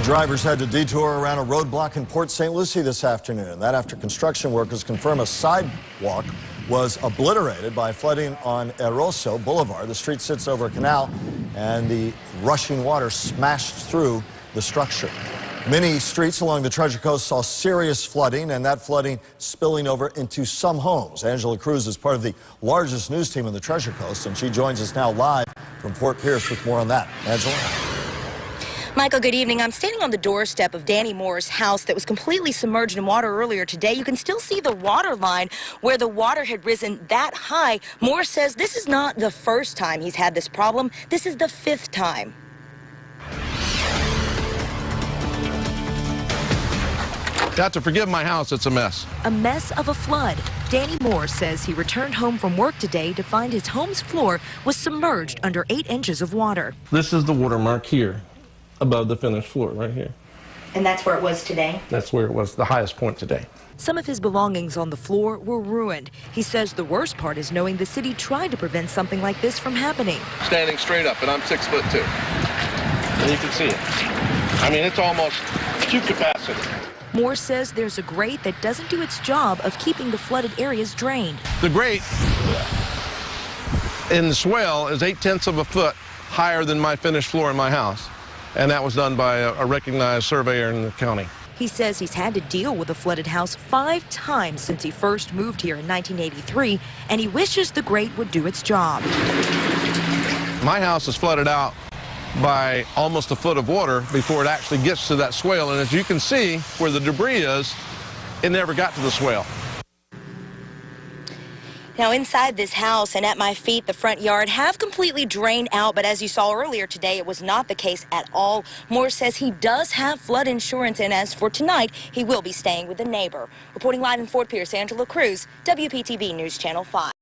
Drivers had to detour around a roadblock in Port St. Lucie this afternoon. That after construction workers confirm a sidewalk was obliterated by flooding on Eroso Boulevard. The street sits over a canal, and the rushing water smashed through the structure. Many streets along the Treasure Coast saw serious flooding, and that flooding spilling over into some homes. Angela Cruz is part of the largest news team on the Treasure Coast, and she joins us now live from Fort Pierce with more on that. Angela? Michael, good evening. I'm standing on the doorstep of Danny Moore's house that was completely submerged in water earlier today. You can still see the water line where the water had risen that high. Moore says this is not the first time he's had this problem. This is the 5th time. Got to forgive my house, it's a mess. A mess of a flood. Danny Moore says he returned home from work today to find his home's floor was submerged under 8 inches of water. This is the watermark here, above the finished floor right here. And that's where it was today? That's where it was, the highest point today. Some of his belongings on the floor were ruined. He says the worst part is knowing the city tried to prevent something like this from happening. Standing straight up, and I'm 6'2". And you can see it. I mean, it's almost to capacity. Moore says there's a grate that doesn't do its job of keeping the flooded areas drained. The grate in the swell is 8/10 of a foot higher than my finished floor in my house. And that was done by a recognized surveyor in the county. He says he's had to deal with a flooded house 5 times since he first moved here in 1983, and he wishes the grate would do its job. My house is flooded out by almost a foot of water before it actually gets to that swale. And as you can see where the debris is, it never got to the swale. Now, inside this house and at my feet, the front yard have completely drained out, but as you saw earlier today, it was not the case at all. Moore says he does have flood insurance, and as for tonight, he will be staying with a neighbor. Reporting live in Fort Pierce, Angela Cruz, WPTV News Channel 5.